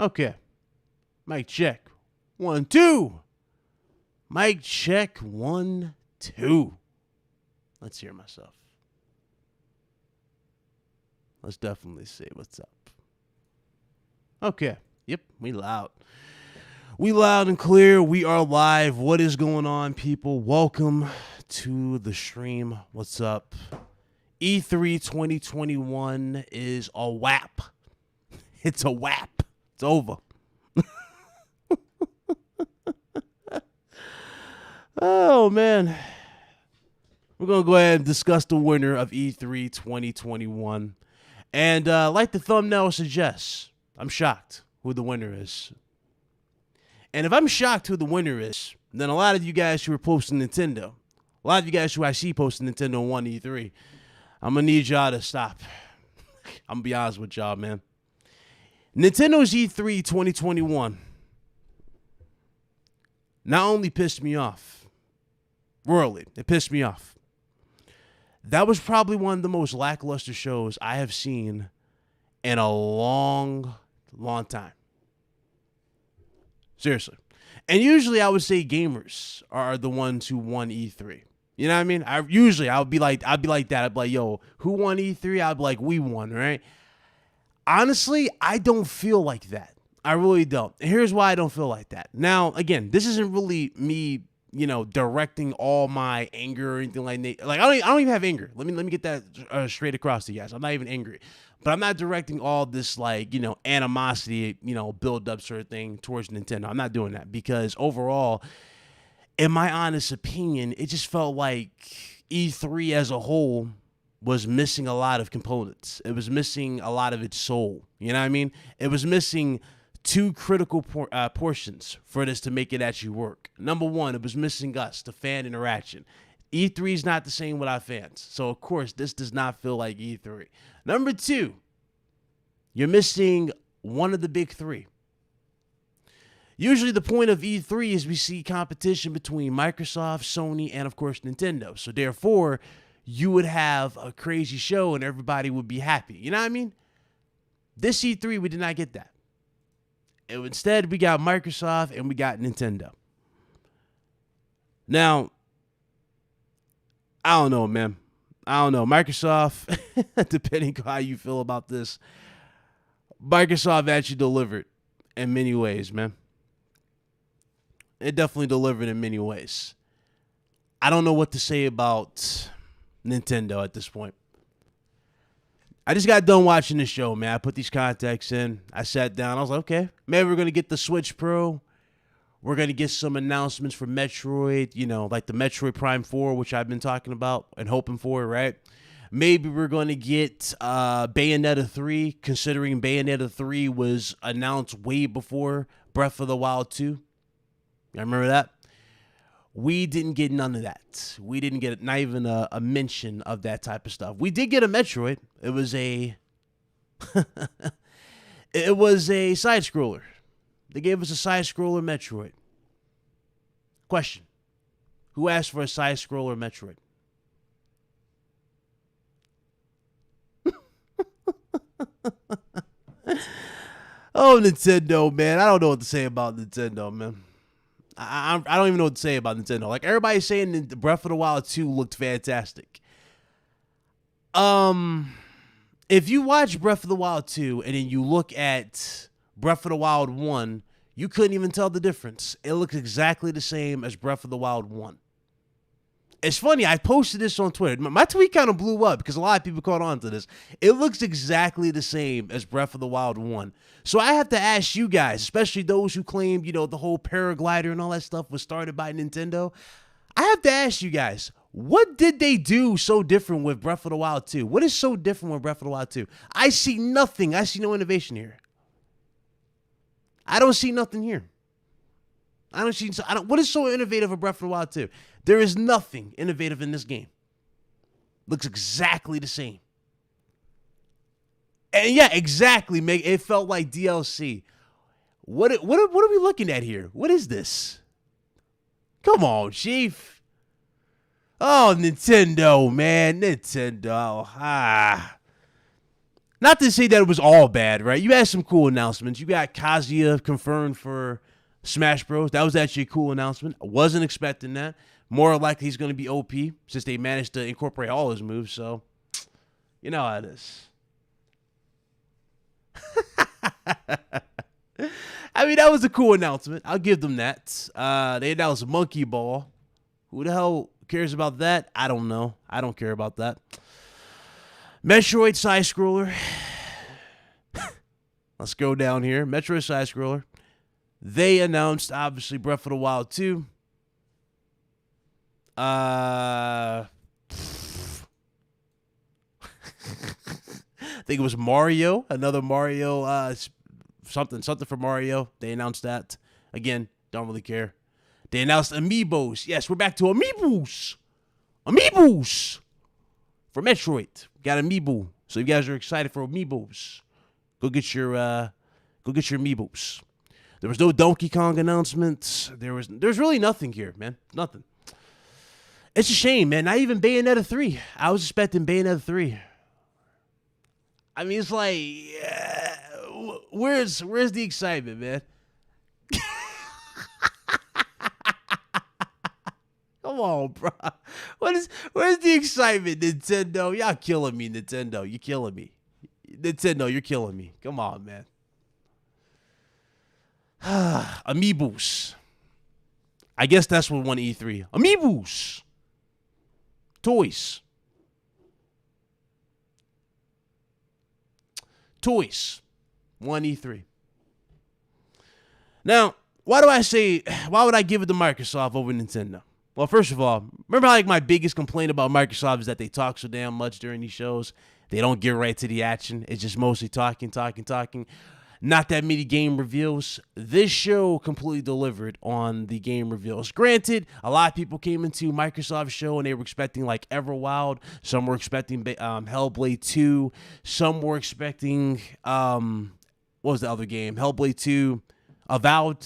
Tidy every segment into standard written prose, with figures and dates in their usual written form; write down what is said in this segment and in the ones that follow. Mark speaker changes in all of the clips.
Speaker 1: Okay. Mic check. 1, 2. Mic check. 1, 2. Let's hear myself. Let's definitely see what's up. Okay. Yep, we loud. We loud and clear. We are live. What is going on, people? Welcome to the stream. What's up? E3 2021 is a wrap. It's a wrap. It's over. Oh, man. We're going to go ahead and discuss the winner of E3 2021. And like the thumbnail suggests, I'm shocked who the winner is. And if I'm shocked who the winner is, then a lot of you guys who are posting Nintendo, a lot of you guys who I see posting Nintendo 1 E3, I'm going to need y'all to stop. I'm going to be honest with y'all, man. Nintendo's E3 2021 not only pissed me off, royally, it pissed me off. That was probably one of the most lackluster shows I have seen in a long time. Seriously. And usually I would say gamers are the ones who won E3. You know what I mean? I'd be like that. I'd be like, yo, who won E3? I'd be like, we won, right? Honestly, I don't feel like that. I really don't. And here's why I don't feel like that. Now, again, this isn't really me, directing all my anger or anything like that. Like, I don't even have anger. Let me get that straight across to you guys. I'm not even angry. But I'm not directing all this, animosity, build up sort of thing towards Nintendo. I'm not doing that because overall, in my honest opinion, it just felt like E3 as a whole was missing a lot of components. It was missing a lot of its soul. You know what I mean? It was missing two critical portions for this to make it actually work. Number one, it was missing us, the fan interaction. E3 is not the same without fans. So, of course, this does not feel like E3. Number two, you're missing one of the big three. Usually the point of E3 is we see competition between Microsoft, Sony, and, of course, Nintendo. So, therefore, you would have a crazy show and everybody would be happy. You know what I mean? This E3, we did not get that. Instead, we got Microsoft and we got Nintendo. Now, I don't know, man. I don't know. Microsoft, depending on how you feel about this, Microsoft actually delivered in many ways, man. It definitely delivered in many ways. I don't know what to say about Nintendo at this point. I just got done watching the show, man. I put these contacts in. I sat down. I was like, okay, maybe we're going to get the Switch Pro. We're going to get some announcements for Metroid, like the Metroid Prime 4, which I've been talking about and hoping for, right? Maybe we're going to get Bayonetta 3, considering Bayonetta 3 was announced way before Breath of the Wild 2. You remember that? We didn't get none of that. We didn't get not even a mention of that type of stuff. We did get a Metroid. It was a it was a side scroller. They gave us a side scroller Metroid. Question: who asked for a side scroller Metroid? Oh, Nintendo, man. I don't know what to say about Nintendo, man. I don't even know what to say about Nintendo. Like, everybody's saying that Breath of the Wild 2 looked fantastic. If you watch Breath of the Wild 2 and then you look at Breath of the Wild 1, you couldn't even tell the difference. It looks exactly the same as Breath of the Wild 1. It's funny, I posted this on Twitter. My tweet kind of blew up because a lot of people caught on to this. It looks exactly the same as Breath of the Wild 1. So I have to ask you guys, especially those who claim, the whole paraglider and all that stuff was started by Nintendo. I have to ask you guys, what did they do so different with Breath of the Wild 2? What is so different with Breath of the Wild 2? I see nothing. I see no innovation here. I don't see nothing here. What is so innovative with Breath of the Wild 2? There is nothing innovative in this game. Looks exactly the same. And yeah, exactly. It felt like DLC. What are we looking at here? What is this? Come on, Chief. Oh, Nintendo, man. Nintendo. Not to say that it was all bad, right? You had some cool announcements. You got Kazuya confirmed for Smash Bros. That was actually a cool announcement. I wasn't expecting that. More likely he's going to be OP since they managed to incorporate all his moves. So, you know how it is. I mean, that was a cool announcement. I'll give them that. They announced Monkey Ball. Who the hell cares about that? I don't know. I don't care about that. Metroid side-scroller. Let's go down here. Metroid side-scroller. They announced, obviously, Breath of the Wild 2. I think it was Mario. Another Mario, something for Mario. They announced that. Again, don't really care. They announced Amiibos. Yes, we're back to Amiibos. Amiibos. For Metroid. Got Amiibo. So you guys are excited for Amiibos. Go get your Amiibos. There was no Donkey Kong announcements. There's really nothing here, man. Nothing. It's a shame, man. Not even Bayonetta 3. I was expecting Bayonetta 3. I mean, it's like, where's the excitement, man? Come on, bro. Where's the excitement, Nintendo? Y'all killing me, Nintendo. You're killing me. Nintendo, you're killing me. Come on, man. Amiibos. I guess that's what won E3. Amiibos. Toys. Won E3. Now, why would I give it to Microsoft over Nintendo? Well, first of all, remember like my biggest complaint about Microsoft is that they talk so damn much during these shows. They don't get right to the action. It's just mostly talking. Not that many game reveals. This show completely delivered on the game reveals. Granted, a lot of people came into Microsoft's show and they were expecting like Everwild. Some were expecting Hellblade 2. Some were expecting, what was the other game? Hellblade 2, Avowed.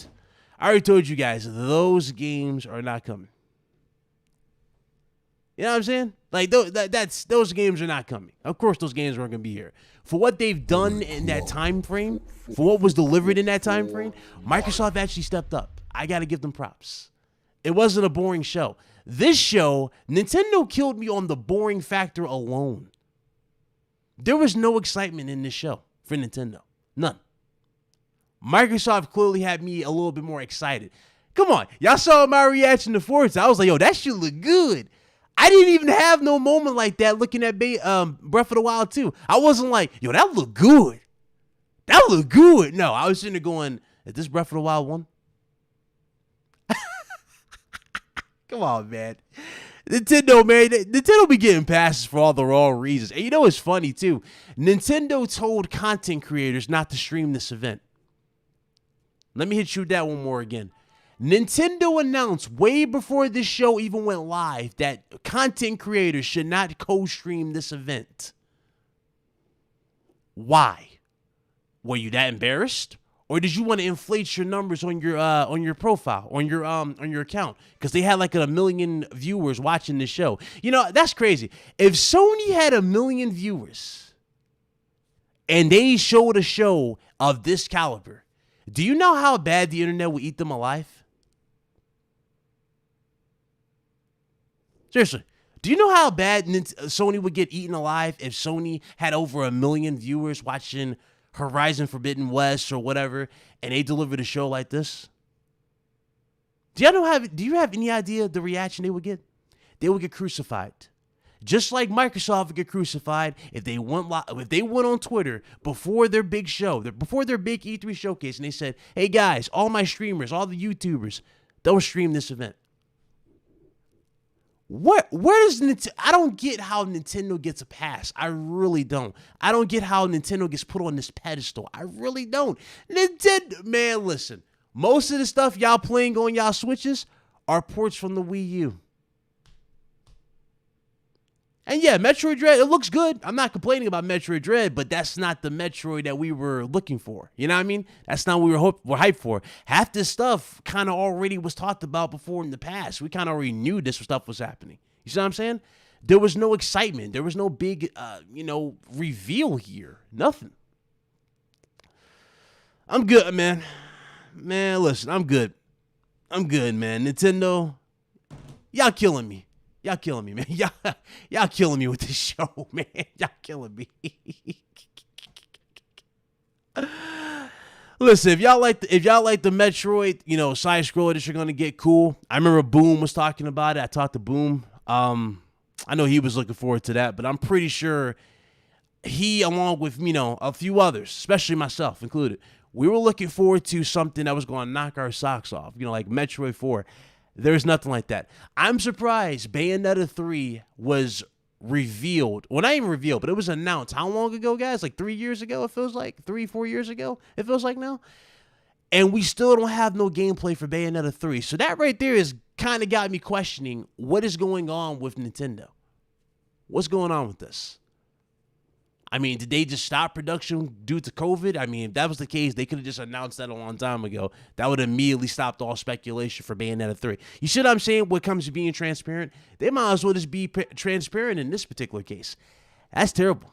Speaker 1: I already told you guys, those games are not coming. You know what I'm saying? Like, those games are not coming. Of course, those games aren't going to be here. For what they've done in that time frame, for what was delivered in that time frame, Microsoft actually stepped up. I got to give them props. It wasn't a boring show. This show, Nintendo killed me on the boring factor alone. There was no excitement in this show for Nintendo. None. Microsoft clearly had me a little bit more excited. Come on. Y'all saw my reaction to Forza. I was like, yo, that shit look good. I didn't even have no moment like that looking at Breath of the Wild 2. I wasn't like, yo, that look good. That look good. No, I was sitting there going, is this Breath of the Wild 1? Come on, man. Nintendo, man. Nintendo be getting passes for all the wrong reasons. And you know what's funny, too? Nintendo told content creators not to stream this event. Let me hit you with that one more again. Nintendo announced way before this show even went live that content creators should not co-stream this event. Why? Were you that embarrassed? Or did you want to inflate your numbers on your profile, on your account? Because they had like 1 million viewers watching this show. You know, that's crazy. If Sony had 1 million viewers and they showed a show of this caliber, do you know how bad the internet would eat them alive? Seriously, do you know how bad Sony would get eaten alive if Sony had over 1 million viewers watching Horizon Forbidden West or whatever, and they delivered a show like this? Do you have any idea the reaction they would get? They would get crucified. Just like Microsoft would get crucified if they went on Twitter before their big show, before their big E3 showcase, and they said, hey guys, all my streamers, all the YouTubers, don't stream this event. Where does Nintendo? I don't get how Nintendo gets a pass. I really don't. I don't get how Nintendo gets put on this pedestal. I really don't. Nintendo, man, listen. Most of the stuff y'all playing on y'all Switches are ports from the Wii U. And yeah, Metroid Dread, it looks good. I'm not complaining about Metroid Dread, but that's not the Metroid that we were looking for. You know what I mean? That's not what we were hyped for. Half this stuff kind of already was talked about before in the past. We kind of already knew this stuff was happening. You see what I'm saying? There was no excitement. There was no big, reveal here. Nothing. I'm good, man. Man, listen, I'm good. I'm good, man. Nintendo, y'all killing me. Y'all killing me, man. Y'all killing me with this show, man. Y'all killing me. Listen, if y'all like the Metroid, side scroller that you're gonna get, cool. I remember Boom was talking about it. I talked to Boom. I know he was looking forward to that, but I'm pretty sure he, along with a few others, especially myself included, we were looking forward to something that was going to knock our socks off. Like Metroid 4. There's nothing like that. I'm surprised Bayonetta 3 was revealed. Well, not even revealed, but it was announced. How long ago, guys? Like 3 years ago, it feels like. 3-4 years ago, it feels like now. And we still don't have no gameplay for Bayonetta 3. So that right there is kind of got me questioning what is going on with Nintendo. What's going on with this? I mean, did they just stop production due to COVID? I mean, if that was the case, they could have just announced that a long time ago. That would have immediately stopped all speculation for Bayonetta 3. You see what I'm saying? When it comes to being transparent, they might as well just be transparent in this particular case. That's terrible.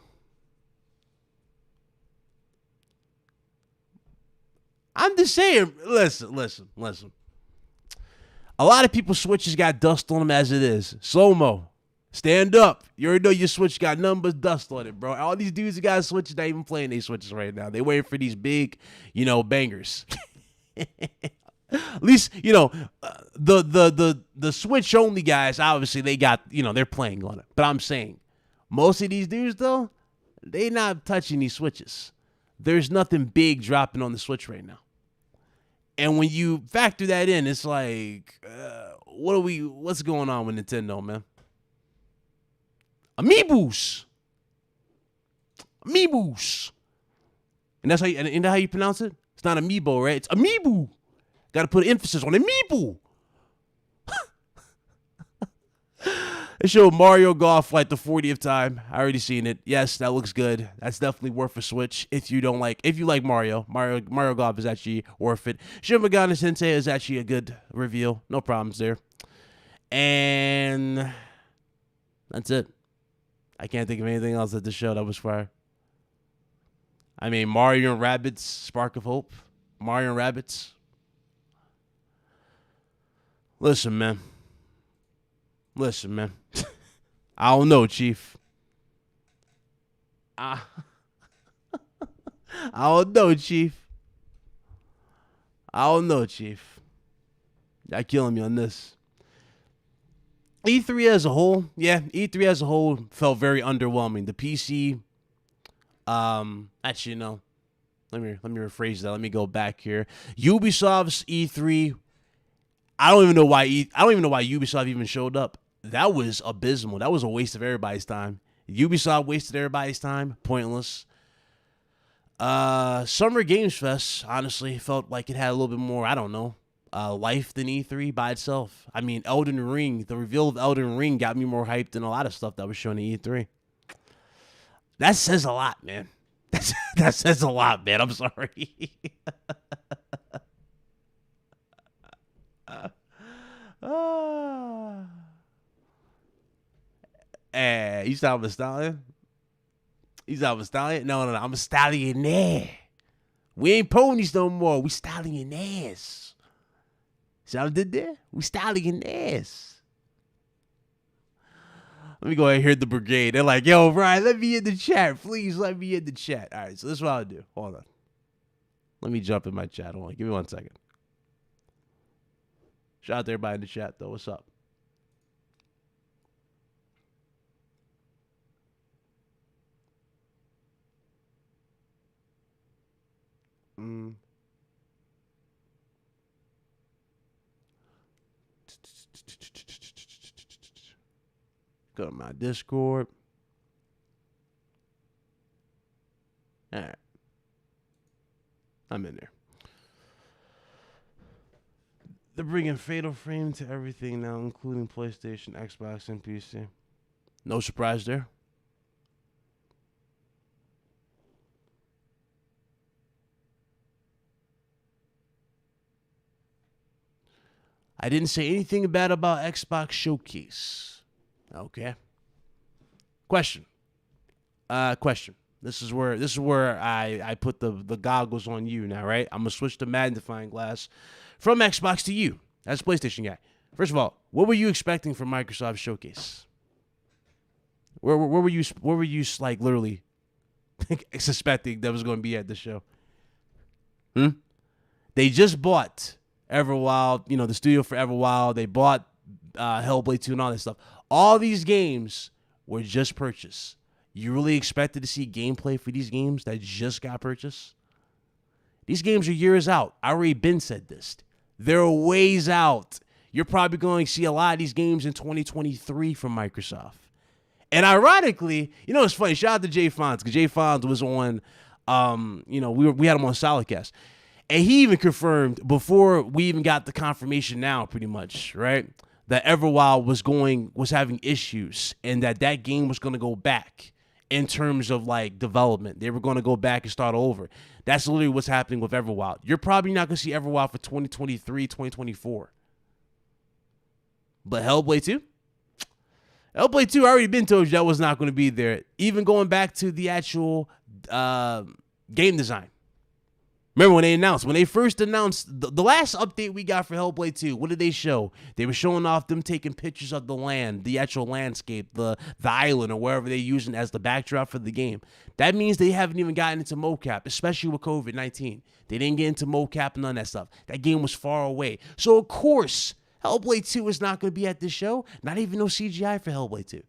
Speaker 1: I'm just saying, listen. A lot of people's Switches got dust on them as it is. Slow-mo. Stand up. You already know your Switch got nothing but dust on it, bro. All these dudes who got Switches, not even playing their Switches right now. They waiting for these big, bangers. At least, the Switch only guys, obviously they got, they're playing on it. But I'm saying, most of these dudes though, they not touching these Switches. There's nothing big dropping on the Switch right now. And when you factor that in, it's like, what's going on with Nintendo, man? Amiibos. And that's how you pronounce it? It's not Amiibo, right? It's Amiibo. Got to put emphasis on Amiibo. They showed Mario Golf like the 40th time. I already seen it. Yes, that looks good. That's definitely worth a Switch. If you like Mario Golf is actually worth it. Shin Megami Tensei is actually a good reveal. No problems there. And that's it. I can't think of anything else at the show that was fire. I mean, Mario and Rabbids, Spark of Hope. Mario and Rabbids. Listen, man. I don't know, Chief. I don't know, Chief. Y'all killing me on this. E3 as a whole, felt very underwhelming. The PC, actually, no. Let me rephrase that. Let me go back here. Ubisoft's E3, I don't even know why Ubisoft even showed up. That was abysmal. That was a waste of everybody's time. Ubisoft wasted everybody's time. Pointless. Summer Games Fest, honestly, felt like it had a little bit more, I don't know, life than E3 by itself. I mean, Elden Ring, the reveal of Elden Ring got me more hyped than a lot of stuff that was shown at E3. That says a lot, man. That says a lot, man. I'm sorry. You sound a stallion? No, I'm a stallion there. We ain't ponies no more. We stallion ass. See how I did there? We stallion ass. Let me go ahead and hear the brigade. They're like, yo, Brian, let me in the chat. Please let me in the chat. All right, so this is what I'll do. Hold on. Let me jump in my chat. Hold on. Give me 1 second. Shout out to everybody in the chat, though. What's up? Go to my Discord. All right. I'm in there. They're bringing Fatal Frame to everything now, including PlayStation, Xbox, and PC. No surprise there. I didn't say anything bad about Xbox Showcase. Okay. Question. This is where I put the goggles on you now, right? I'm gonna switch the magnifying glass from Xbox to you as a PlayStation guy. First of all, what were you expecting from Microsoft Showcase? Where were you like literally suspecting that was going to be at the show? They just bought Everwild, the studio for Everwild. They bought Hellblade 2 and all that stuff. All these games were just purchased. You really expected to see gameplay for these games that just got purchased? These games are years out. I already been said this. They're ways out. You're probably going to see a lot of these games in 2023 from Microsoft. And ironically, it's funny. Shout out to Jay Fonz, because Jay Fonz was on, we had him on Solidcast. And he even confirmed before we even got the confirmation now, pretty much, right, that Everwild was having issues and that game was going to go back in terms of like development. They were going to go back and start over. That's literally what's happening with Everwild. You're probably not going to see Everwild for 2023, 2024. But Hellblade 2? Hellblade 2, I already been told you that was not going to be there. Even going back to the actual game design. Remember when they first announced the last update we got for Hellblade 2, what did they show? They were showing off them taking pictures of the land, the actual landscape, the island, or wherever they're using as the backdrop for the game. That means they haven't even gotten into mocap, especially with COVID-19. They didn't get into mocap and none of that stuff. That game was far away. So, of course, Hellblade 2 is not going to be at this show. Not even no CGI for Hellblade 2.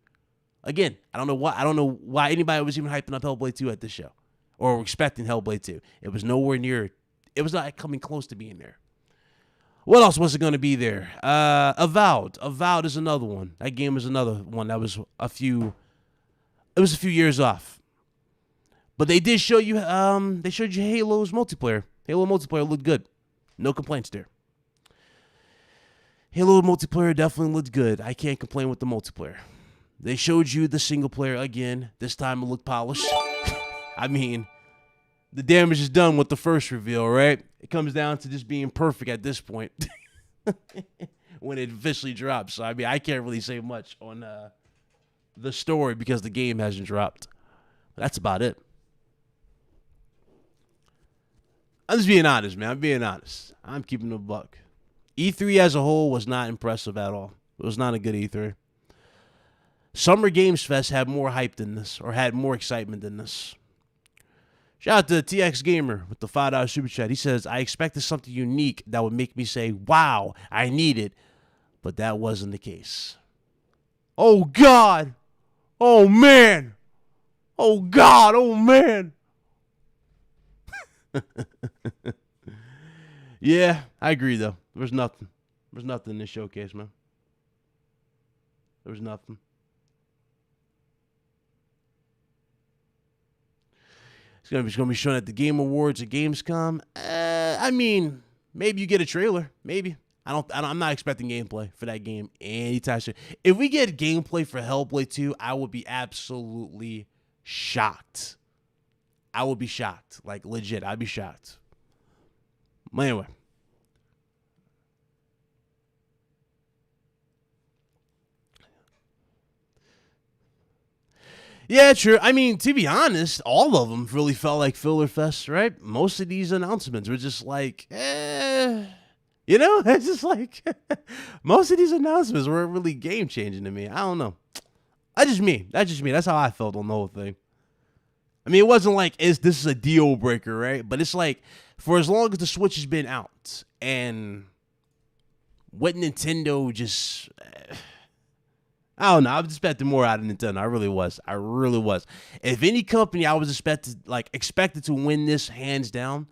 Speaker 1: Again, I don't know why anybody was even hyping up Hellblade 2 at this show or expecting Hellblade 2. It was nowhere near. It was not coming close to being there. What else was it going to be there? Avowed. Avowed is another one. That game is another one that was a few years off. But they did show you. They showed you Halo's multiplayer. Halo multiplayer looked good. No complaints there. Halo multiplayer definitely looked good. I can't complain with the multiplayer. They showed you the single player again. This time it looked polished. I mean, the damage is done with the first reveal, right? It comes down to just being perfect at this point when it officially drops. So, I mean, I can't really say much on the story because the game hasn't dropped. That's about it. I'm just being honest, man. I'm being honest. I'm keeping a buck. E3 as a whole was not impressive at all. It was not a good E3. Summer Games Fest had more hype than this, or had more excitement than this. Shout out to TX Gamer with the $5 super chat. He says, I expected something unique that would make me say, wow, I need it. But that wasn't the case. Oh, God. Oh, man. Oh, God. Oh, man. Yeah, I agree, though. There was nothing. There was nothing in this showcase, man. There was nothing. It's gonna be shown at the Game Awards at Gamescom. I mean, maybe you get a trailer. Maybe. I'm not expecting gameplay for that game anytime soon. If we get gameplay for Hellblade 2, I would be absolutely shocked. I would be shocked. Like, legit, I'd be shocked. But anyway. Yeah, true. I mean, to be honest, all of them really felt like filler fest, right? Most of these announcements were just like, it's just like, most of these announcements weren't really game-changing to me. I don't know. That's just me. That's how I felt on the whole thing. I mean, it wasn't like, this is a deal breaker, right? But it's like, for as long as the Switch has been out, and what Nintendo just... I don't know. I was expecting more out of Nintendo. I really was. If any company I was expected to win this hands down,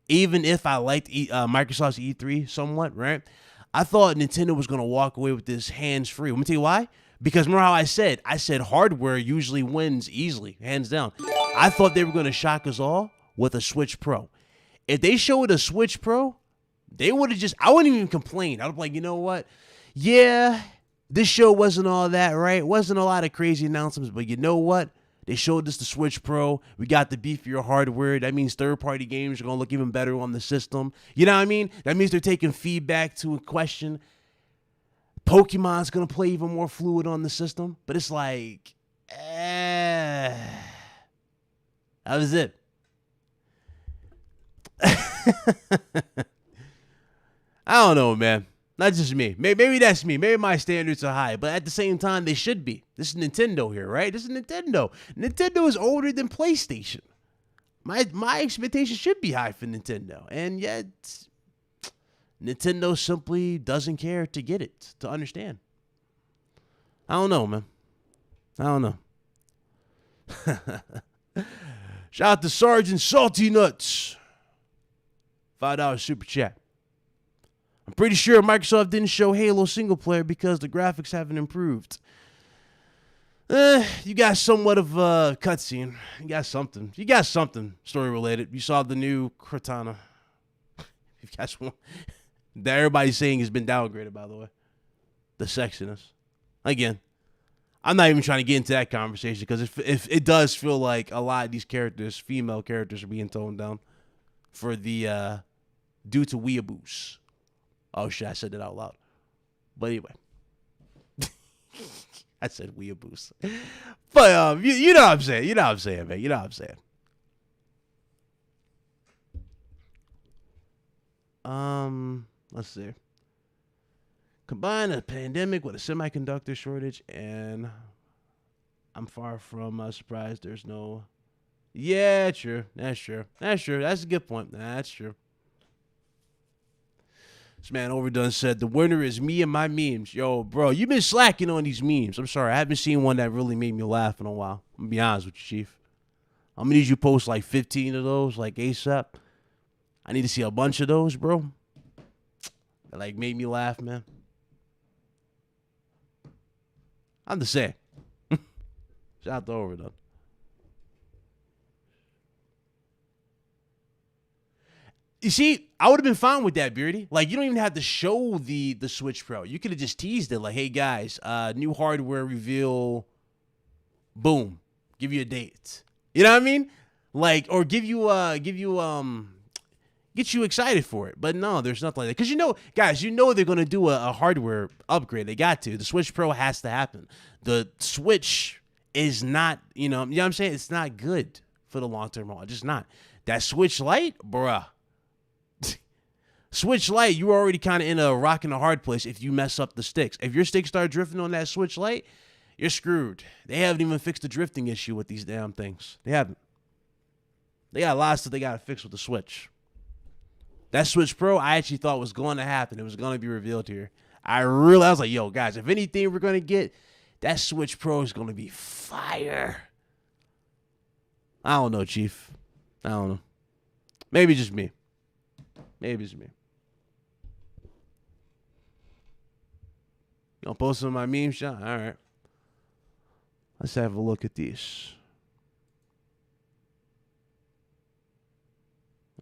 Speaker 1: even if I liked Microsoft's E3 somewhat, right? I thought Nintendo was going to walk away with this hands-free. Let me tell you why. Because remember how I said hardware usually wins easily, hands down. I thought they were going to shock us all with a Switch Pro. If they showed a Switch Pro, they would have I wouldn't even complain. I would be like, you know what? Yeah, this show wasn't all that, right? Wasn't a lot of crazy announcements, but you know what? They showed us the Switch Pro. We got the beefier hardware. That means third-party games are going to look even better on the system. You know what I mean? That means they're taking feedback to a question. Pokemon's going to play even more fluid on the system. But it's like, That was it. I don't know, man. Not just me. Maybe that's me. Maybe my standards are high, but at the same time, they should be. This is Nintendo here, right? This is Nintendo. Nintendo is older than PlayStation. My expectations should be high for Nintendo, and yet Nintendo simply doesn't care to get it, to understand. I don't know, man. I don't know. Shout out to Sergeant Salty Nuts. $5 super chat. I'm pretty sure Microsoft didn't show Halo single player because the graphics haven't improved. You got somewhat of a cutscene. You got something. Story related. You saw the new Cortana. You guys want that everybody's saying has been downgraded, by the way. The sexiness. Again, I'm not even trying to get into that conversation because if it does feel like a lot of these characters, female characters, are being toned down for the due to weeaboos. Oh shit, I said that out loud. But anyway. I said weeaboos. But you know what I'm saying. You know what I'm saying, man. You know what I'm saying. Let's see. Combine a pandemic with a semiconductor shortage, and I'm far from surprised there's no. Yeah, true. That's true. That's a good point. That's true. This man Overdone said, the winner is me and my memes. Yo, bro, you've been slacking on these memes. I'm sorry. I haven't seen one that really made me laugh in a while. I'm going to be honest with you, Chief. I'm going to need you to post like 15 of those, like ASAP. I need to see a bunch of those, bro. That like made me laugh, man. I'm just saying. Shout out to Overdone. You see, I would have been fine with that, Beardy. Like, you don't even have to show the Switch Pro. You could have just teased it, like, hey guys, new hardware reveal, boom, give you a date. You know what I mean? Like, or get you excited for it. But no, there's nothing like that. Because guys, they're gonna do a hardware upgrade. They got to. The Switch Pro has to happen. The Switch is not, you know what I'm saying? It's not good for the long term. Just not. That Switch Lite, bruh. Switch Lite, you're already kind of in a rock and a hard place if you mess up the sticks. If your sticks start drifting on that Switch Lite, you're screwed. They haven't even fixed the drifting issue with these damn things. They haven't. They got a lot of stuff they got to fix with the Switch. That Switch Pro, I actually thought was going to happen. It was going to be revealed here. I was like, yo, guys, if anything we're going to get, that Switch Pro is going to be fire. I don't know, Chief. I don't know. Maybe just me. Maybe it's me. You don't post some of my memes, Sean? All right. Let's have a look at these.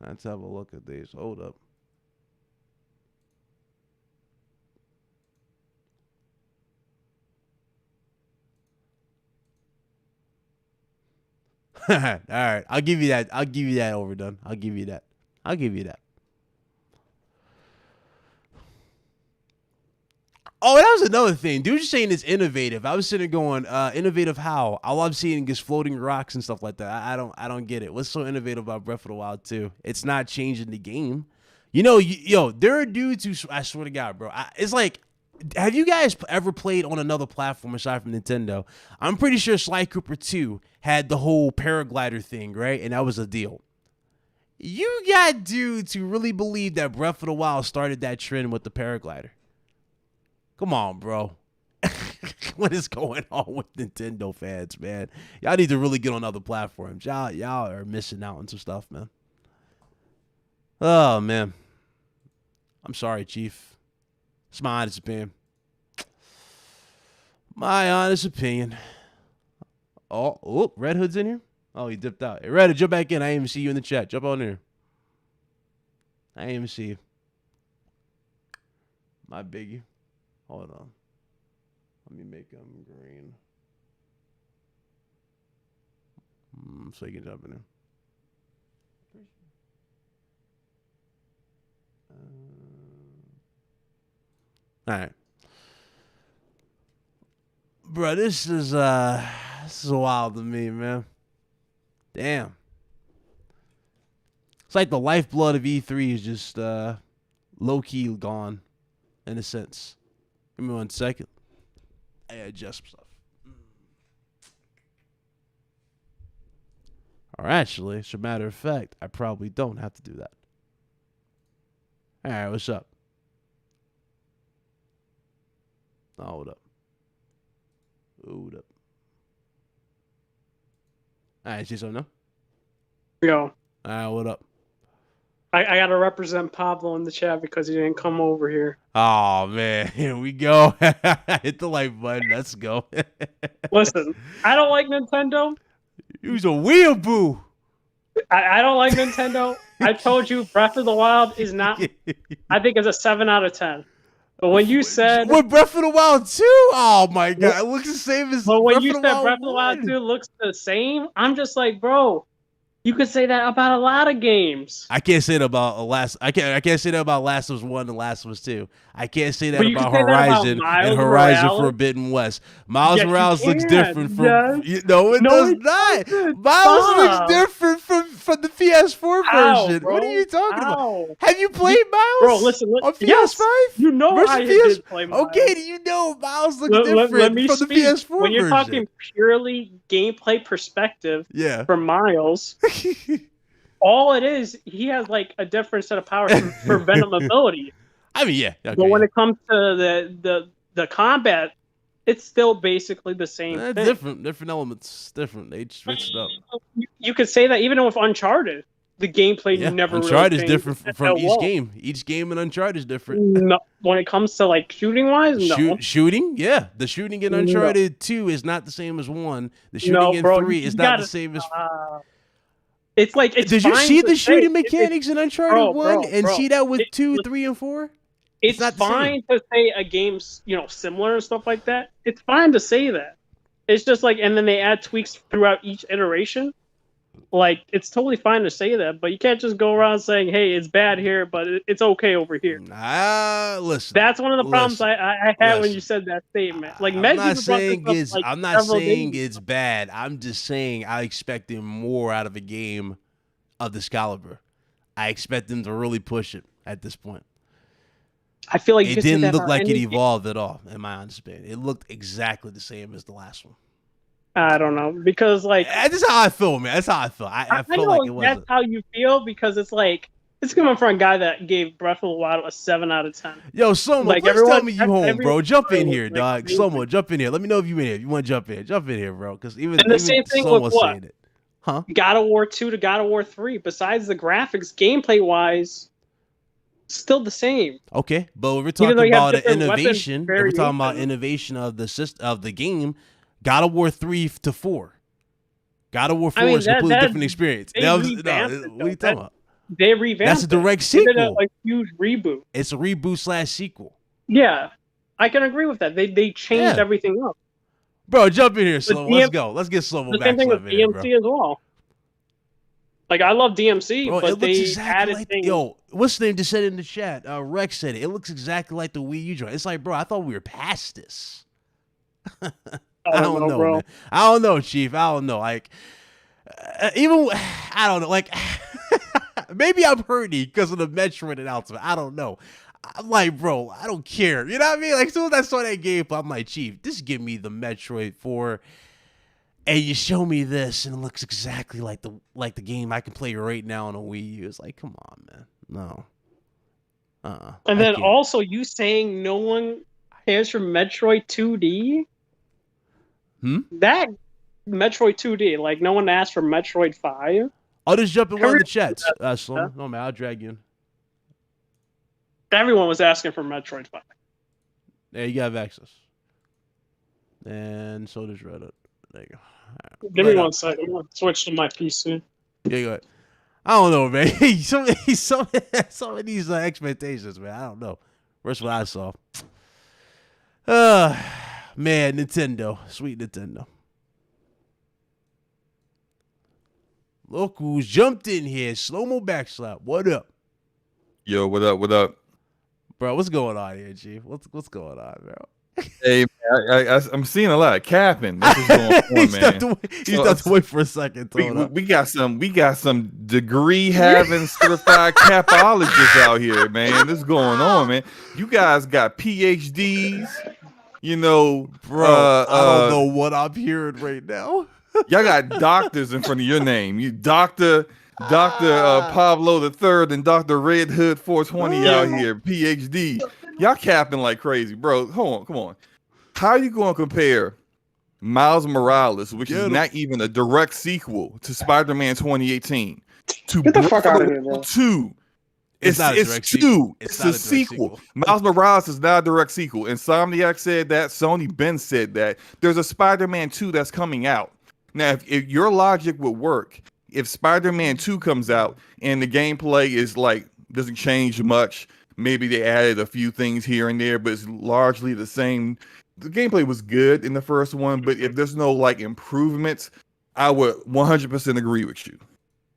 Speaker 1: Let's have a look at these. Hold up. All right. I'll give you that. Overdone. I'll give you that. Oh, that was another thing. Dude just saying it's innovative. I was sitting going, innovative how? All I'm seeing is floating rocks and stuff like that. I don't get it. What's so innovative about Breath of the Wild 2? It's not changing the game. There are dudes who, I swear to God, bro. It's like, have you guys ever played on another platform aside from Nintendo? I'm pretty sure Sly Cooper 2 had the whole paraglider thing, right? And that was a deal. You got dudes who really believe that Breath of the Wild started that trend with the paraglider. Come on, bro. What is going on with Nintendo fans, man? Y'all need to really get on other platforms. Y'all are missing out on some stuff, man. Oh, man. I'm sorry, Chief. It's my honest opinion. Oh, Red Hood's in here? Oh, he dipped out. Hey, Red Hood, jump back in. I didn't even see you in the chat. Jump on here. I didn't even see you. My biggie. Hold on. Let me make him green. So you can jump in there. All right. Bro, this is wild to me, man. Damn. like the lifeblood of E3 is just low key gone, in a sense. Give me 1 second. I adjust stuff. Or actually, as a matter of fact, I probably don't have to do that. All right, what's up? Oh, hold up. Hold up. All right, see something?
Speaker 2: Yo.
Speaker 1: All right, what up?
Speaker 2: I got to represent Pablo in the chat because he didn't come over here.
Speaker 1: Oh, man. Here we go. Hit the like button. Let's go.
Speaker 2: Listen, I don't like Nintendo.
Speaker 1: You was a weeaboo.
Speaker 2: I don't like Nintendo. I told you Breath of the Wild is not, I think it's a 7 out of 10. But when you said...
Speaker 1: What, Breath of the Wild 2? Oh, my God. It looks the same as
Speaker 2: But when
Speaker 1: Breath
Speaker 2: you
Speaker 1: of the
Speaker 2: said
Speaker 1: Wild
Speaker 2: Breath of the
Speaker 1: 1.
Speaker 2: Wild 2 looks the same, I'm just like, bro, you could say that about a lot of games.
Speaker 1: I can't say that about I can't say that about Last of Us 1 and Last of Us 2. I can't say that
Speaker 2: But you
Speaker 1: about
Speaker 2: can say that about
Speaker 1: Horizon
Speaker 2: Miles
Speaker 1: and Horizon
Speaker 2: Morales.
Speaker 1: Forbidden West. Miles
Speaker 2: Yes, you
Speaker 1: Morales looks
Speaker 2: can.
Speaker 1: different from
Speaker 2: Yes.
Speaker 1: no, it
Speaker 2: No,
Speaker 1: does
Speaker 2: it
Speaker 1: not.
Speaker 2: doesn't.
Speaker 1: Miles
Speaker 2: Stop.
Speaker 1: looks different from the PS4
Speaker 2: How,
Speaker 1: version.
Speaker 2: bro?
Speaker 1: What are you talking
Speaker 2: How?
Speaker 1: about? Have you played Miles?
Speaker 2: Bro, listen,
Speaker 1: on PS5?
Speaker 2: yes, you know
Speaker 1: versus
Speaker 2: I
Speaker 1: PS?
Speaker 2: did play Miles.
Speaker 1: Okay, do you know Miles looks different
Speaker 2: Let me
Speaker 1: from
Speaker 2: speak.
Speaker 1: the PS4
Speaker 2: when you're
Speaker 1: version?
Speaker 2: talking purely gameplay perspective
Speaker 1: Yeah.
Speaker 2: for Miles, all it is, he has like a different set of powers for Venom ability.
Speaker 1: I mean, yeah. Okay,
Speaker 2: but when it comes to the combat, it's still basically the same thing.
Speaker 1: Different elements. Different. They switched it up.
Speaker 2: You could say that even with Uncharted, the gameplay never
Speaker 1: Uncharted
Speaker 2: really
Speaker 1: is different from each game. Each game in Uncharted is different.
Speaker 2: No, when it comes to like shooting wise, no.
Speaker 1: Shooting, yeah. The shooting in Uncharted 2 is not the same as 1. The shooting in 3 is not the same as.
Speaker 2: It's like it's.
Speaker 1: Did you see the shooting mechanics in Uncharted 1 and see that with 2, 3, and 4?
Speaker 2: It's fine to say a game's similar and stuff like that. It's fine to say that. It's just like, and then they add tweaks throughout each iteration. Like, it's totally fine to say that, but you can't just go around saying, "Hey, it's bad here, but it's okay over here."
Speaker 1: Listen.
Speaker 2: That's one of the problems I had when you said that statement. Like,
Speaker 1: I'm not saying it's bad. I'm just saying I expected more out of a game of this caliber. I expect them to really push it at this point.
Speaker 2: I feel like
Speaker 1: it didn't look like it evolved at all, in my honest opinion. It looked exactly the same as the last one.
Speaker 2: I don't know, because like
Speaker 1: that's how I feel, man. That's how I feel. I feel like it wasn't.
Speaker 2: That's how you feel, because it's like it's coming from a guy that gave Breath of the Wild a 7 out of 10.
Speaker 1: Yo, Slomo, like, please tell me you home, bro. Jump in here, dog. Slomo, jump in here. Let me know if you in here. You want to jump in? Jump in here, bro. Because even
Speaker 2: the same thing with what?
Speaker 1: It. Huh?
Speaker 2: God of War 2 to God of War 3. Besides the graphics, gameplay wise, still the same.
Speaker 1: Okay, but we're talking about an innovation. We're talking about innovation of the game. God of War 3 to 4. God of War 4 is a completely different experience. What are you talking about?
Speaker 2: They revamped.
Speaker 1: That's a direct sequel.
Speaker 2: They did a huge reboot.
Speaker 1: It's a reboot / sequel.
Speaker 2: Yeah, I can agree with that. They changed everything up.
Speaker 1: Bro, jump in here, Slomo. Let's go. Let's get Slomo back.
Speaker 2: The same thing with DMC as well. Like, I love DMC,
Speaker 1: bro,
Speaker 2: but they added things.
Speaker 1: Yo, what's the name just said in the chat? Rex said it. It looks exactly like the Wii U joint. It's like, bro, I thought we were past this. I don't know, bro. Man. I don't know, Chief. I don't know. Like, even I don't know. Like, maybe I'm hurting because of the Metroid announcement. I don't know. I'm like, bro, I don't care. You know what I mean? Like, as soon as I saw that gameplay, I'm like, Chief, just give me the Metroid 4, and you show me this, and it looks exactly like the game I can play right now on a Wii U. It's like, come on, man. No.
Speaker 2: And then also, you saying no one cares for Metroid 2D? That Metroid 2D, like, no one asked for Metroid 5.
Speaker 1: I'll just jump in one of the chats. No, man, I'll drag you in.
Speaker 2: Everyone was asking for Metroid 5.
Speaker 1: There, you have access. And so does Reddit. There you go.
Speaker 2: Right. Give me 1 second. I'm going to switch to my PC.
Speaker 1: Yeah, go ahead. I don't know, man. some of these expectations, man. I don't know. Where's what I saw? Man, Nintendo. Sweet Nintendo. Look who's jumped in here. Slow-mo backslap. What up?
Speaker 3: Yo, what up? What up?
Speaker 1: Bro, what's going on here, Chief? What's going on, bro?
Speaker 3: Hey, man, I'm seeing a lot of capping. That's what's going on, man.
Speaker 1: He stepped away for a second.
Speaker 3: We got some degree having certified capologists out here, man. This is going on, man. You guys got PhDs, you know,
Speaker 1: bro. I don't know what I'm hearing right now.
Speaker 3: Y'all got doctors in front of your name. You Dr. Pablo III and Dr. Red Hood 420 out here, PhD. Y'all capping like crazy, bro. Hold on, come on. How are you going to compare Miles Morales, which is not even a direct sequel to Spider-Man 2018, to
Speaker 4: Get the fuck out of here, bro.
Speaker 3: 2? It's a sequel. Miles Morales is not a direct sequel. Insomniac said that. Sony Ben said that. There's a Spider-Man 2 that's coming out. Now, if your logic would work, if Spider-Man 2 comes out and the gameplay is like doesn't change much, maybe they added a few things here and there, but it's largely the same. The gameplay was good in the first one, but if there's no like improvements, I would 100% agree with you.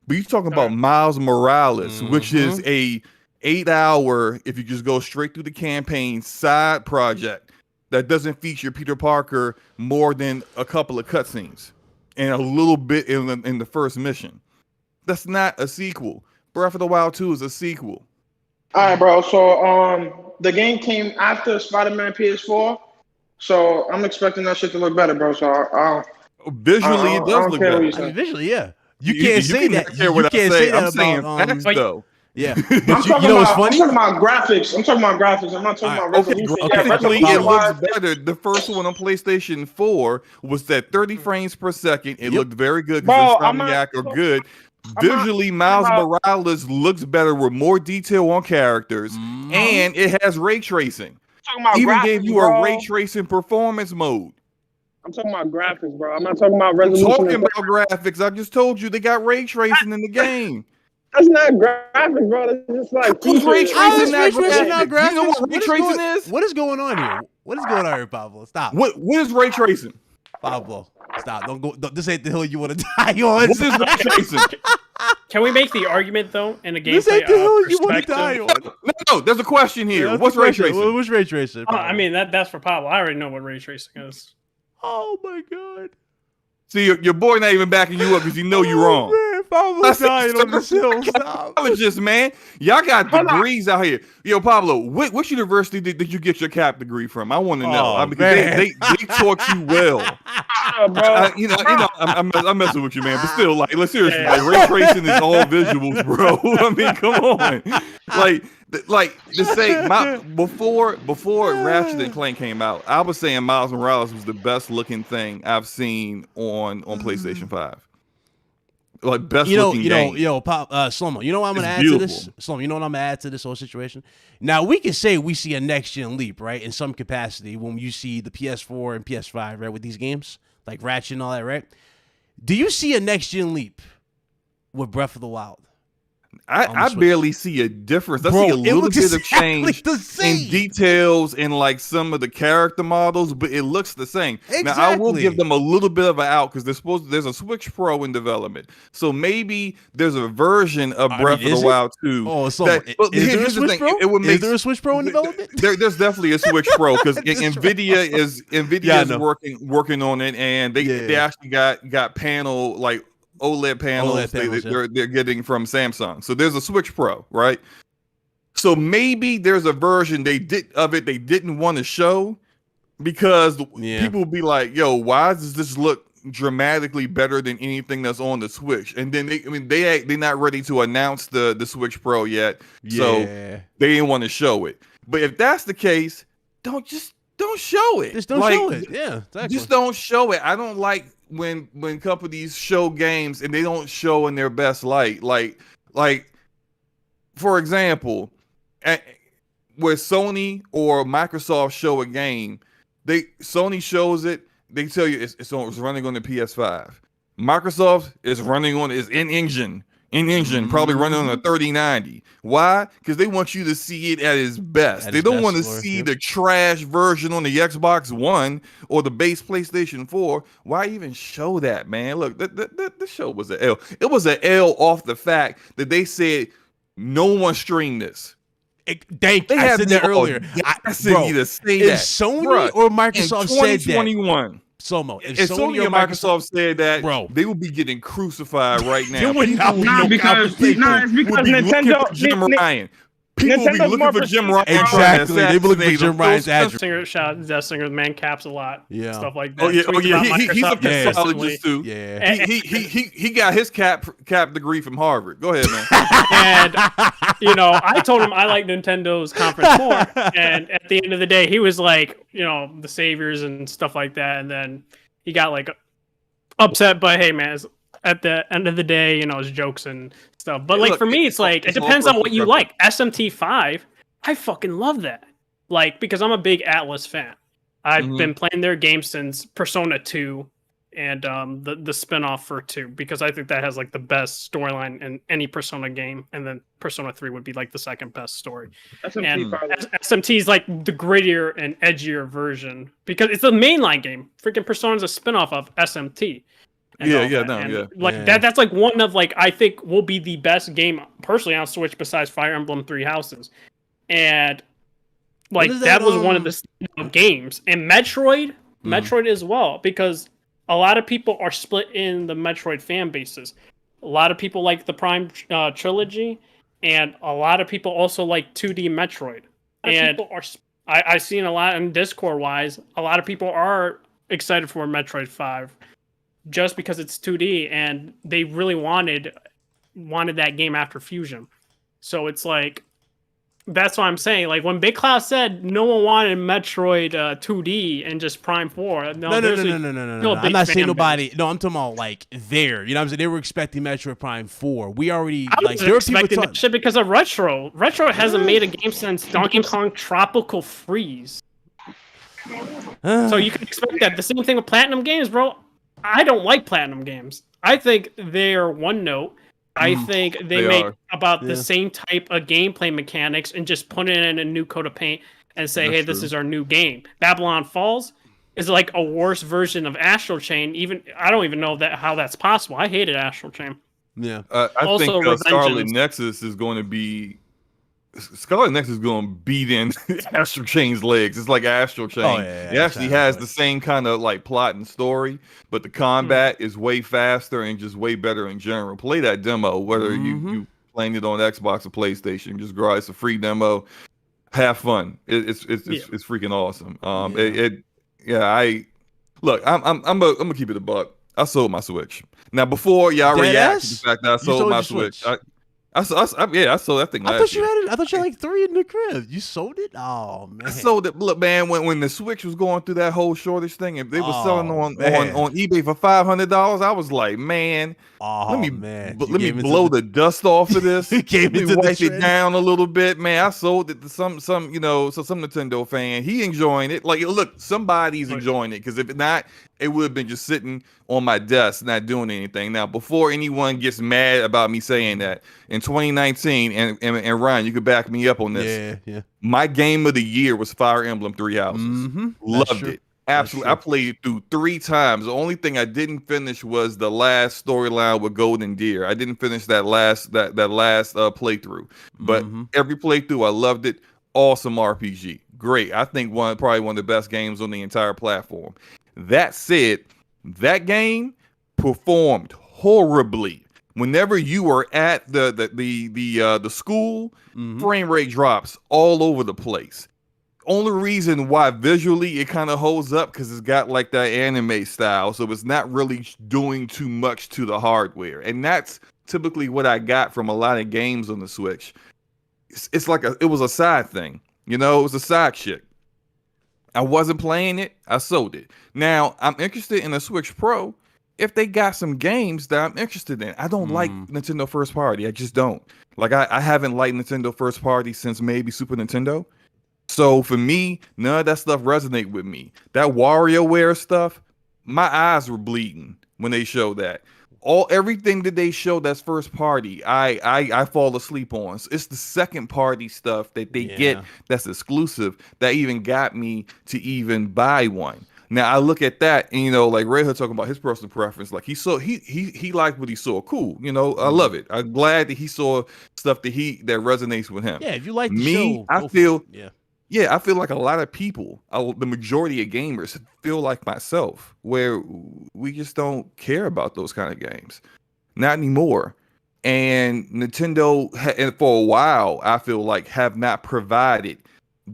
Speaker 3: But you're talking about Miles Morales, which is a 8-hour, if you just go straight through the campaign, side project that doesn't feature Peter Parker more than a couple of cutscenes and a little bit in the first mission. That's not a sequel. Breath of the Wild 2 is a sequel.
Speaker 4: All right, bro. So the game came after Spider-Man PS4, so I'm expecting that shit to look better, bro. So
Speaker 3: visually, it does look better.
Speaker 1: I mean, visually, yeah. You can't say that. You can't say that about
Speaker 3: though.
Speaker 1: Yeah,
Speaker 4: I'm talking about graphics. I'm talking about graphics. I'm not talking about resolution.
Speaker 3: Graphically, it looks better. The first one on PlayStation 4 was at 30 frames per second. It looked very good because Insomniac are good. Visually, Miles Morales looks better with more detail on characters, and it has ray tracing. Even gave you a ray tracing performance mode.
Speaker 4: I'm talking about graphics, bro. I'm not talking about resolution.
Speaker 3: I'm talking about graphics. I just told you they got ray tracing in the game.
Speaker 4: That's not graphics, bro. That's just like
Speaker 3: ray tracing not graphics.
Speaker 1: You know what ray tracing is? What is going on here? What is going on here, Pablo? Stop.
Speaker 3: What is ray tracing?
Speaker 1: Pablo, stop. Don't go. This ain't the hill you want to die on.
Speaker 3: What is ray tracing?
Speaker 2: Can we make the argument though in a gameplay
Speaker 1: this ain't the hill you want to die on.
Speaker 3: No, there's a question here.
Speaker 1: Yeah,
Speaker 3: what's ray tracing?
Speaker 1: What's ray tracing?
Speaker 2: I mean that's for Pablo. I already know what ray tracing is.
Speaker 1: Oh my god.
Speaker 3: See, your boy not even backing you up because he know you wrong.
Speaker 1: Man, Pablo's dying on this hill. Stop.
Speaker 3: Man. Y'all got degrees out here. Yo, Pablo, which university did you get your cap degree from? I want to know. Because they taught you well. I'm messing with you, man. But still, like, let's seriously, like, ray tracing is all visuals, bro. I mean, come on. Like to say before Ratchet and Clank came out, I was saying Miles Morales was the best looking thing I've seen on PlayStation 5. Like best looking game.
Speaker 1: Slomo, you know what I'm gonna add to this? Slomo, you know what I'm gonna add to this whole situation? Now we can say we see a next gen leap, right? In some capacity when you see the PS4 and PS5, right, with these games, like Ratchet and all that, right? Do you see a next gen leap with Breath of the Wild?
Speaker 3: I barely see a difference. I see a little bit of change in details and like some of the character models, but it looks the same. Exactly. Now I will give them a little bit of an out because there's a Switch Pro in development, so maybe there's a version of Breath of the Wild 2.
Speaker 1: Oh, so is there a Switch Pro? Is there a Switch Pro in development?
Speaker 3: There's definitely a Switch Pro because Nvidia is working on it, and they actually got panel like OLED panels, they're getting from Samsung. So there's a Switch Pro, right? So maybe there's a version they didn't want to show because people will be like, yo, why does this look dramatically better than anything that's on the Switch? And then they're not ready to announce the Switch Pro yet. So they didn't want to show it. But if that's the case, don't show it.
Speaker 1: Just don't show it. Yeah, exactly.
Speaker 3: Just don't show it. I don't like when companies show games and they don't show in their best light. Like for example, where Sony or Microsoft show a game, Sony shows it, they tell you it's running on the PS5. Microsoft is running on is in-engine, probably running on a 3090. Why? Because they want you to see it at its best. They don't want to see the trash version on the Xbox One or the base PlayStation 4. Why even show that, man? Look, the show was an L. It was an L off the fact that they said no one streamed this.
Speaker 1: Thank you. I said that earlier.
Speaker 3: I said you to say
Speaker 1: if
Speaker 3: that.
Speaker 1: Sony or Microsoft said that.
Speaker 3: Slow-mo. If Sony or Microsoft said that, bro, they would be getting crucified right now.
Speaker 1: There would not be no
Speaker 2: because Nintendo,
Speaker 3: Jim Ryan. People will be looking for Jim Ryan.
Speaker 1: Exactly. They be looking for Jim Ryan's address.
Speaker 2: Death Singer, man caps a lot.
Speaker 1: Yeah.
Speaker 2: Stuff like that.
Speaker 3: Oh yeah. He's a psychologist too.
Speaker 1: Yeah.
Speaker 3: He got his cap degree from Harvard. Go ahead, man.
Speaker 2: And I told him I like Nintendo's conference more. And at the end of the day, he was like, the saviors and stuff like that. And then he got like upset. But hey, man, at the end of the day, it's jokes and stuff. But like for me, it's like it depends on what you like. SMT5, I fucking love that. Like because I'm a big Atlas fan. I've been playing their game since Persona 2 and the spinoff for 2 because I think that has like the best storyline in any Persona game, and then Persona 3 would be like the second best story. SMT is like the grittier and edgier version because it's a mainline game. Freaking Persona is a spinoff of SMT. That's like one of like I think will be the best game personally on Switch besides Fire Emblem Three Houses, and like that was one of the games. And Metroid as well, because a lot of people are split in the Metroid fan bases. A lot of people like the Prime trilogy, and a lot of people also like 2D Metroid. And I've seen a lot in Discord wise. A lot of people are excited for Metroid 5. Just because it's 2D, and they really wanted that game after Fusion. So it's like, that's what I'm saying. Like when Big Cloud said no one wanted Metroid 2D and just Prime 4. No.
Speaker 1: I'm not saying nobody. Base. No, I'm talking about like there. You know what I'm saying? They were expecting Metroid Prime 4. We already
Speaker 2: I was expecting that shit because of Retro. Retro hasn't made a game since Donkey Kong Tropical Freeze. So you can expect that. The same thing with Platinum Games, bro. I don't like Platinum Games. I think they're one note. I think they make about the same type of gameplay mechanics and just put it in a new coat of paint and say, hey, this is our new game. Babylon Falls is like a worse version of Astral Chain. Even I don't even know how that's possible. I hated Astral Chain.
Speaker 1: Yeah.
Speaker 3: I think Scarlet Nexus is going to be beat in Astral Chain's legs. It's like Astral Chain. It actually has the same kind of like plot and story, but the combat is way faster and just way better in general. Play that demo, whether you playing it on Xbox or PlayStation. Just go. It's a free demo. Have fun. It's freaking awesome. I'm gonna keep it a buck. I sold my Switch. Now before y'all react to the fact that I sold my Switch. I sold that thing last year.
Speaker 1: I thought you had like 3 in the crib. You sold it? Oh man.
Speaker 3: I sold it. Look, man, when the Switch was going through that whole shortage thing, and they were selling on eBay for $500, I was like, man, let me blow the dust off of this. Let me wipe it down a little bit, man. I sold it to some Nintendo fan. He enjoying it. Like, look, somebody's enjoying it, because if not, it would have been just sitting on my desk, not doing anything. Now, before anyone gets mad about me saying that, in 2019, and Ryan, you could back me up on this.
Speaker 1: Yeah.
Speaker 3: My game of the year was Fire Emblem Three Houses. Loved it. Absolutely. I played it through 3 times. The only thing I didn't finish was the last storyline with Golden Deer. I didn't finish that last playthrough. But every playthrough, I loved it. Awesome RPG. Great. I think probably one of the best games on the entire platform. That said, that game performed horribly. Whenever you were at the school, frame rate drops all over the place. Only reason why visually it kind of holds up because it's got like that anime style, so it's not really doing too much to the hardware, and that's typically what I got from a lot of games on the Switch. It's like it was a side thing, it was a side chick. I wasn't playing it. I sold it. Now, I'm interested in a Switch Pro if they got some games that I'm interested in. I don't like Nintendo first party. I just don't. Like, I haven't liked Nintendo first party since maybe Super Nintendo. So for me, none of that stuff resonate with me. That WarioWare stuff, my eyes were bleeding when they showed that. Everything that they show that's first party, I fall asleep on. So it's the second party stuff that they get that's exclusive that even got me to even buy one. Now I look at that, and like Red Hood talking about his personal preference. Like he liked what he saw. Cool, I love it. I'm glad that he saw stuff that resonates with him.
Speaker 1: Yeah, if you like the show,
Speaker 3: I feel like a lot of people, the majority of gamers, feel like myself, where we just don't care about those kind of games, not anymore. And Nintendo, and for a while, I feel like have not provided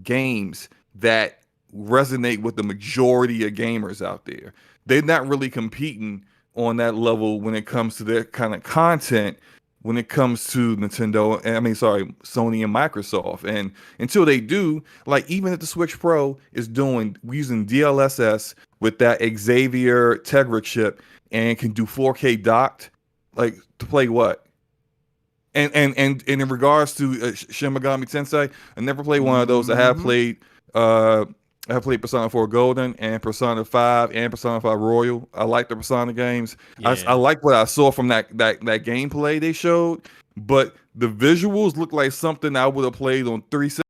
Speaker 3: games that resonate with the majority of gamers out there. They're not really competing on that level when it comes to their kind of content, when it comes to Sony and Microsoft. And until they do, like even if the Switch Pro is using DLSS with that Xavier Tegra chip and can do 4K docked, like to play what? And in regards to Shin Megami Tensei, I never played one of those. I have played Persona 4 Golden and Persona 5 and Persona 5 Royal. I like the Persona games. Yeah. I like what I saw from that gameplay they showed, but the visuals look like something I would have played on 360.